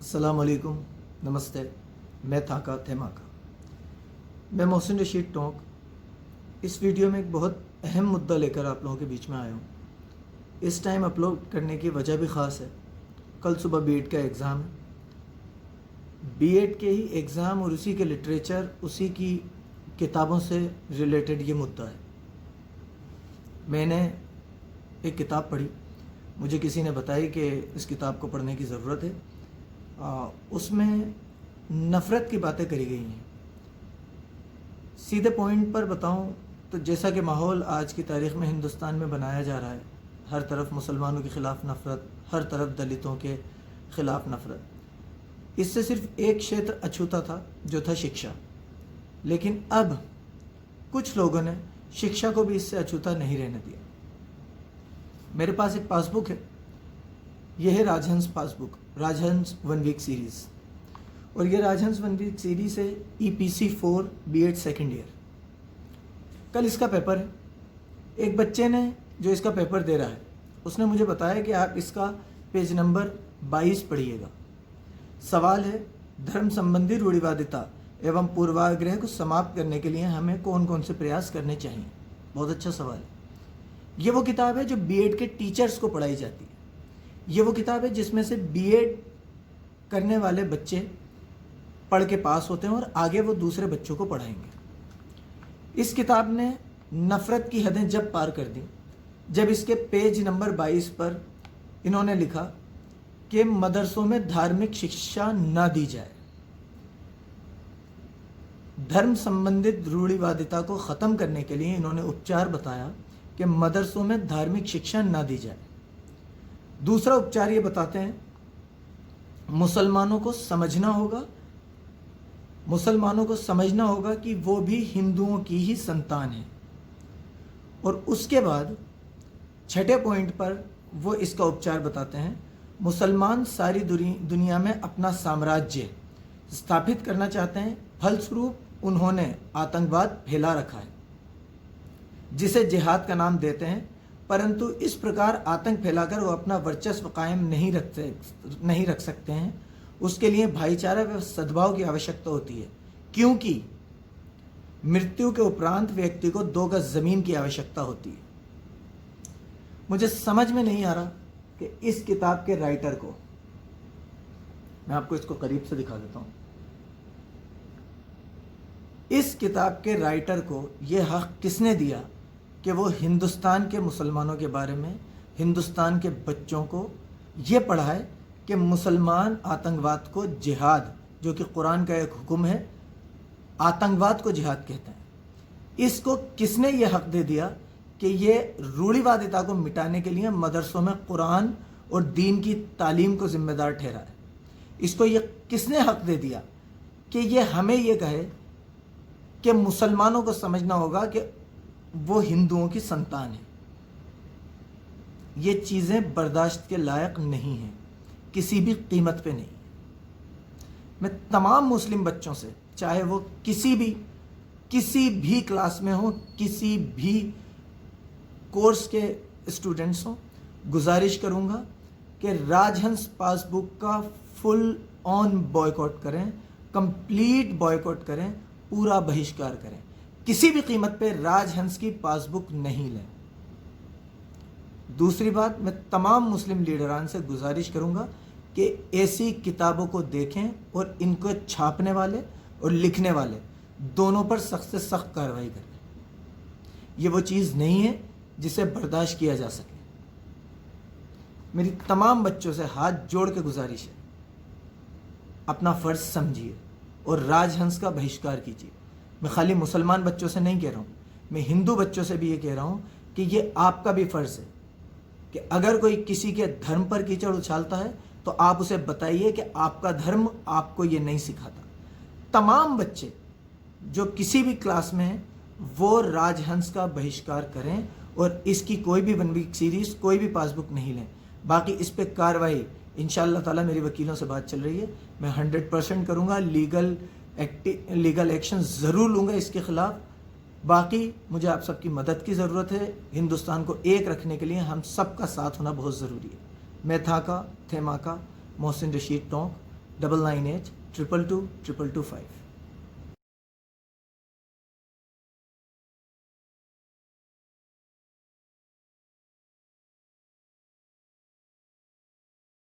अस्सलाम वालेकुम, नमस्ते। मैं थाका थेमाका। मैं मोहसिन रशीद टोंक इस वीडियो में एक बहुत अहम मुद्दा लेकर आप लोगों के बीच में आया हूँ। इस टाइम अपलोड करने की वजह भी ख़ास है। कल सुबह बीएड का एग्ज़ाम है। बीएड के ही एग्ज़ाम और उसी के लिटरेचर, उसी की किताबों से रिलेटेड ये मुद्दा है। मैंने एक किताब पढ़ी, मुझे किसी ने बताई कि इस किताब को पढ़ने की ज़रूरत है। उसमें नफ़रत की बातें करी गई हैं। सीधे पॉइंट पर बताऊं तो जैसा कि माहौल आज की तारीख़ में हिंदुस्तान में बनाया जा रहा है, हर तरफ मुसलमानों के ख़िलाफ़ नफ़रत, हर तरफ दलितों के ख़िलाफ़ नफ़रत। इससे सिर्फ एक क्षेत्र अछूता था, जो था शिक्षा। लेकिन अब कुछ लोगों ने शिक्षा को भी इससे अछूता नहीं रहने दिया। मेरे पास एक पासबुक है, यह है राजहंस पासबुक, राजहंस 1 वीक सीरीज़। और ये राजहंस 1 वीक सीरीज़ है EPC 4 बीएड सेकेंड ईयर। कल इसका पेपर है। एक बच्चे ने जो इसका पेपर दे रहा है, उसने मुझे बताया कि आप इसका पेज नंबर 22 पढ़िएगा। सवाल है, धर्म संबंधी रूढ़िवादिता एवं पूर्वाग्रह को समाप्त करने के लिए हमें कौन कौन से प्रयास करने चाहिए। बहुत अच्छा सवाल है। ये वो किताब है जो बीएड के टीचर्स को पढ़ाई जाती है। ये वो किताब है जिसमें से बीएड करने वाले बच्चे पढ़ के पास होते हैं और आगे वो दूसरे बच्चों को पढ़ाएंगे। इस किताब ने नफ़रत की हदें जब पार कर दी, जब इसके पेज नंबर 22 पर इन्होंने लिखा कि मदरसों में धार्मिक शिक्षा न दी जाए। धर्म संबंधित रूढ़िवादिता को ख़त्म करने के लिए इन्होंने उपचार बताया कि मदरसों में धार्मिक शिक्षा न दी जाए। दूसरा उपचार ये बताते हैं, मुसलमानों को समझना होगा कि वो भी हिंदुओं की ही संतान है। और उसके बाद छठे पॉइंट पर वो इसका उपचार बताते हैं, मुसलमान सारी दुनिया में अपना साम्राज्य स्थापित करना चाहते हैं, फलस्वरूप उन्होंने आतंकवाद फैला रखा है, जिसे जिहाद का नाम देते हैं। परंतु इस प्रकार आतंक फैलाकर वो अपना वर्चस्व कायम नहीं रख सकते हैं। उसके लिए भाईचारा व सद्भाव की आवश्यकता होती है, क्योंकि मृत्यु के उपरांत व्यक्ति को 2 गज ज़मीन की आवश्यकता होती है। मुझे समझ में नहीं आ रहा कि इस किताब के राइटर को, मैं आपको इसको करीब से दिखा देता हूँ, इस किताब के राइटर को यह हक किसने दिया कि वो हिंदुस्तान के मुसलमानों के बारे में, हिंदुस्तान के बच्चों को ये पढ़ाए कि मुसलमान आतंकवाद को जिहाद, जो कि कुरान का एक हुक्म है, आतंकवाद को जिहाद कहते हैं। इसको किसने ये हक दे दिया कि ये रूढ़िवादिता को मिटाने के लिए मदरसों में कुरान और दीन की तालीम को जिम्मेदार ठहराए। इसको ये किसने हक दे दिया कि ये हमें ये कहे कि मुसलमानों को समझना होगा कि वो हिंदुओं की संतान है। ये चीज़ें बर्दाश्त के लायक नहीं हैं, किसी भी कीमत पे नहीं। मैं तमाम मुस्लिम बच्चों से, चाहे वो किसी भी क्लास में हो, किसी भी कोर्स के स्टूडेंट्स हों, गुजारिश करूँगा कि राजहंस पासबुक का फुल ऑन बॉयकॉट करें, कंप्लीट बॉयकॉट करें, पूरा बहिष्कार करें। किसी भी कीमत पे राजहंस की पासबुक नहीं लें। दूसरी बात, मैं तमाम मुस्लिम लीडरान से गुजारिश करूंगा कि ऐसी किताबों को देखें और इनको छापने वाले और लिखने वाले दोनों पर सख्त से सख्त कार्रवाई करें। ये वो चीज़ नहीं है जिसे बर्दाश्त किया जा सके। मेरी तमाम बच्चों से हाथ जोड़ के गुजारिश है, अपना फ़र्ज़ समझिए और राजहंस का बहिष्कार कीजिए। मैं खाली मुसलमान बच्चों से नहीं कह रहा हूँ, मैं हिंदू बच्चों से भी ये कह रहा हूँ कि ये आपका भी फ़र्ज़ है कि अगर कोई किसी के धर्म पर कीचड़ उछालता है तो आप उसे बताइए कि आपका धर्म आपको ये नहीं सिखाता। तमाम बच्चे जो किसी भी क्लास में हैं वो राजहंस का बहिष्कार करें और इसकी कोई भी 1 वीक सीरीज़, कोई भी पासबुक नहीं लें। बाकी इस पर कार्रवाई इंशाअल्लाह ताला, मेरी वकीलों से बात चल रही है, मैं 100% करूँगा। लीगल एक्शन ज़रूर लूँगा इसके ख़िलाफ़। बाकी मुझे आप सबकी मदद की ज़रूरत है। हिंदुस्तान को एक रखने के लिए हम सब का साथ होना बहुत ज़रूरी है। मैं थाका थेमाका मोहसिन रशीद टोंक, 9988222225।